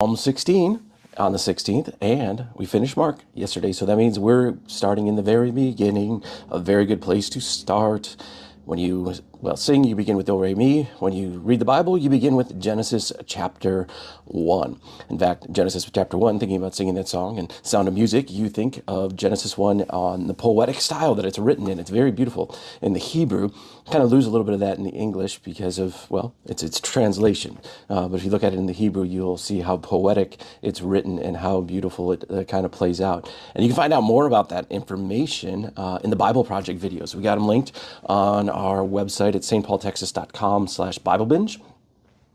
Psalm 16 on the 16th, and we finished Mark yesterday. So that means we're starting in the very beginning, a very good place to start. When you, sing, you begin with Do, Re, Mi. When you read the Bible, you begin with Genesis chapter 1. In fact, Genesis chapter 1, thinking about singing that song and Sound of Music, you think of Genesis 1 on the poetic style that it's written in. It's very beautiful in the Hebrew. Kind of lose a little bit of that in the English because of, it's translation. But if you look at it in the Hebrew, you'll see how poetic it's written and how beautiful it kind of plays out. And you can find out more about that information in the Bible Project videos. We got them linked on our website at stpaultexas.com/Bible Binge.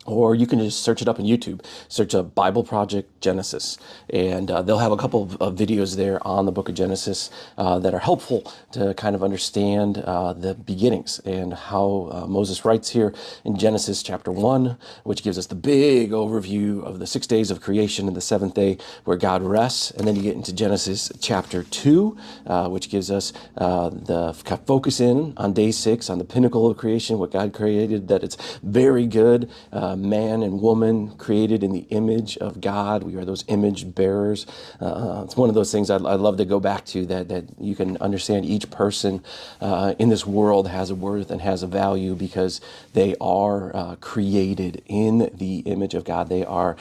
Or you can just search it up on YouTube. Search a Bible Project Genesis. And they'll have a couple of videos there on the book of Genesis that are helpful to kind of understand the beginnings and how Moses writes here in Genesis chapter 1, which gives us the big overview of the 6 days of creation and the seventh day where God rests. And then you get into Genesis chapter 2, which gives us the focus in on day 6, on the pinnacle of creation, what God created, that it's very good. Man and woman created in the image of God. We are those image bearers. It's one of those things I'd love to go back to, that you can understand each person in this world has a worth and has a value because they are created in the image of God. They are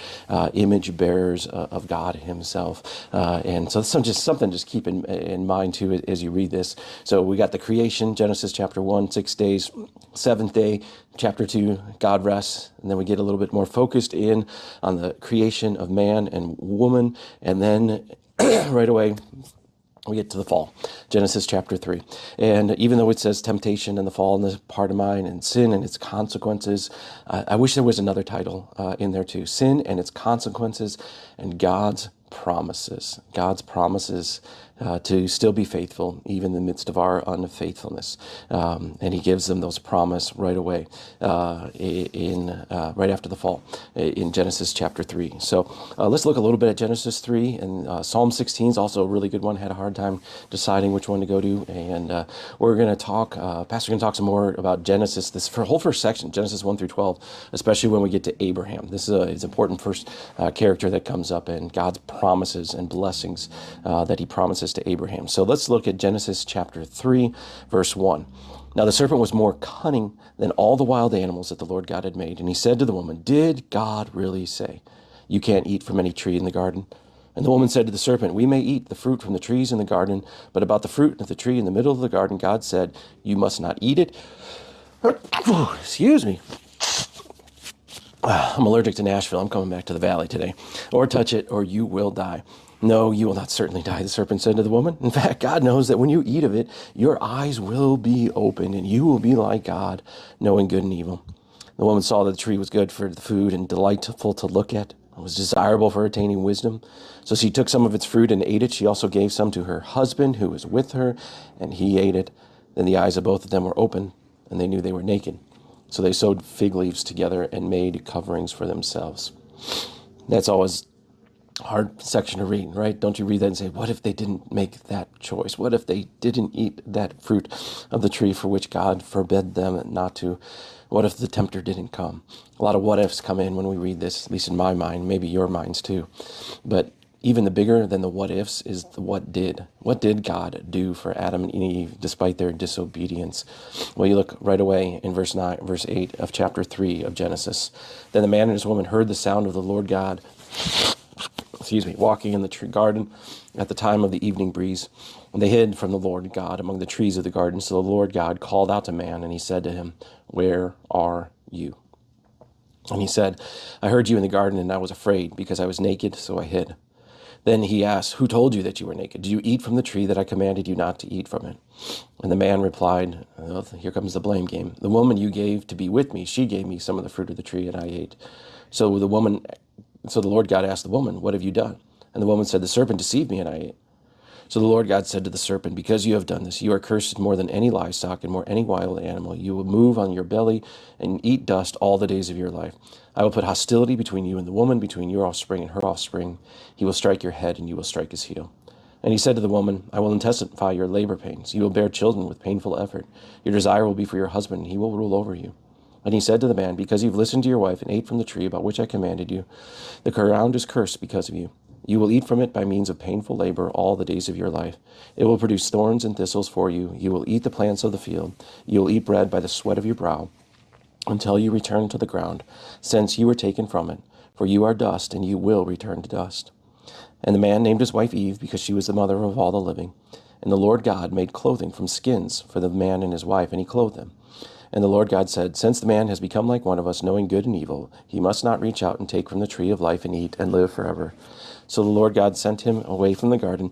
image bearers of God himself. And so just something to keep in mind too as you read this. So we got the creation, Genesis chapter 1, 6 days, seventh day, chapter 2, God rests, and then we get a little bit more focused in on the creation of man and woman, and then right away we get to the fall, Genesis chapter 3. And even though it says temptation and the fall and the part of mine and sin and its consequences, I wish there was another title in there too. Sin and its consequences and God's promises. God's promises to still be faithful even in the midst of our unfaithfulness. And he gives them those promise right away right after the fall in Genesis chapter 3. So let's look a little bit at Genesis 3, and Psalm 16 is also a really good one. Had a hard time deciding which one to go to, and we're going to talk, Pastor's going to talk some more about Genesis, this whole first section, Genesis 1 through 12, especially when we get to Abraham. This is an important first character that comes up, and God's promises and blessings that he promises to Abraham. So let's look at Genesis chapter 3, verse 1. Now the serpent was more cunning than all the wild animals that the Lord God had made. And he said to the woman, "Did God really say, 'You can't eat from any tree in the garden?' And the woman said to the serpent, 'We may eat the fruit from the trees in the garden, but about the fruit of the tree in the middle of the garden, God said, you must not eat it.'" Excuse me. I'm allergic to Nashville. I'm coming back to the valley today. "Or touch it, or you will die." "No, you will not certainly die," the serpent said to the woman. "In fact, God knows that when you eat of it, your eyes will be opened, and you will be like God, knowing good and evil." The woman saw that the tree was good for the food and delightful to look at. It was desirable for attaining wisdom. So she took some of its fruit and ate it. She also gave some to her husband who was with her, and he ate it. Then the eyes of both of them were open, and they knew they were naked. So they sewed fig leaves together and made coverings for themselves. That's always a hard section to read, right? Don't you read that and say, what if they didn't make that choice? What if they didn't eat that fruit of the tree for which God forbid them not to? What if the tempter didn't come? A lot of what ifs come in when we read this, at least in my mind, maybe your minds too. But even the bigger than the what ifs is the what did. What did God do for Adam and Eve despite their disobedience? Well, you look right away in verse 8 of chapter 3 of Genesis. Then the man and his woman heard the sound of the Lord God, walking in the tree garden at the time of the evening breeze. And they hid from the Lord God among the trees of the garden. So the Lord God called out to man, and he said to him, "Where are you?" And he said, "I heard you in the garden, and I was afraid, because I was naked, so I hid." Then he asked, "Who told you that you were naked? Did you eat from the tree that I commanded you not to eat from it?" And the man replied, "Oh, here comes the blame game. The woman you gave to be with me, she gave me some of the fruit of the tree, and I ate." So the Lord God asked the woman, "What have you done?" And the woman said, "The serpent deceived me, and I ate." So the Lord God said to the serpent, "Because you have done this, you are cursed more than any livestock and more any wild animal. You will move on your belly and eat dust all the days of your life. I will put hostility between you and the woman, between your offspring and her offspring. He will strike your head, and you will strike his heel." And he said to the woman, "I will intensify your labor pains. You will bear children with painful effort. Your desire will be for your husband, and he will rule over you." And he said to the man, because you've listened to your wife and ate from the tree about which I commanded you, the ground is cursed because of you. You will eat from it by means of painful labor all the days of your life. It will produce thorns and thistles for you. You will eat the plants of the field. You will eat bread by the sweat of your brow until you return to the ground, since you were taken from it. For you are dust, and you will return to dust. And the man named his wife Eve, because she was the mother of all the living. And the Lord God made clothing from skins for the man and his wife, and he clothed them. And the Lord God said, since the man has become like one of us, knowing good and evil, he must not reach out and take from the tree of life and eat and live forever. So the Lord God sent him away from the garden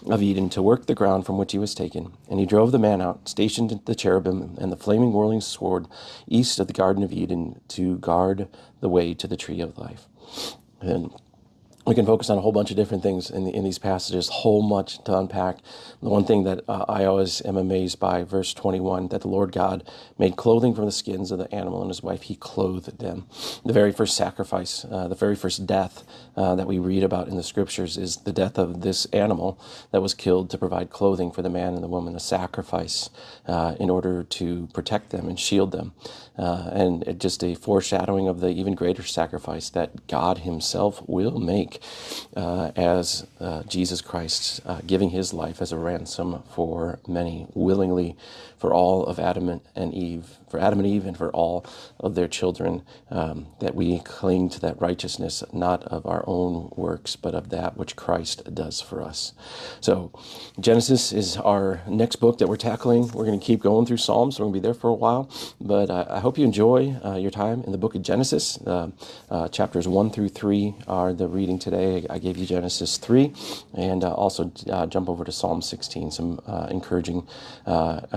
of Eden to work the ground from which he was taken. And he drove the man out, stationed the cherubim and the flaming whirling sword east of the Garden of Eden to guard the way to the tree of life. And we can focus on a whole bunch of different things in these passages, whole much to unpack. The one thing that I always am amazed by, verse 21, that the Lord God made clothing from the skins of the animal and his wife. He clothed them. The very first sacrifice, the very first death that we read about in the scriptures is the death of this animal that was killed to provide clothing for the man and the woman, a sacrifice in order to protect them and shield them. And just a foreshadowing of the even greater sacrifice that God himself will make as Jesus Christ giving his life as a ransom for many, willingly, for all of Adam and Eve, and for all of their children, that we cling to that righteousness, not of our own works, but of that which Christ does for us. So Genesis is our next book that we're tackling. We're going to keep going through Psalms. We're going to be there for a while, but I hope you enjoy your time in the book of Genesis. Chapters 1 through 3 are the reading today. I gave you Genesis 3, and also jump over to Psalm 16, some encouraging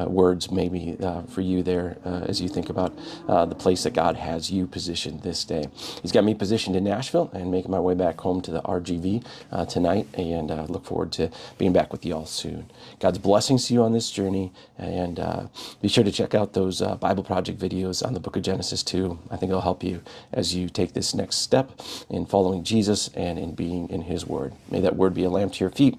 words maybe for you there as you think about the place that God has you positioned this day. He's got me positioned in Nashville and making my way back home to the RGV tonight, and look forward to being back with you all soon. God's blessings to you on this journey, and be sure to check out those Bible Project videos on the book of Genesis too. I think it'll help you as you take this next step in following Jesus and in being in his word. May that word be a lamp to your feet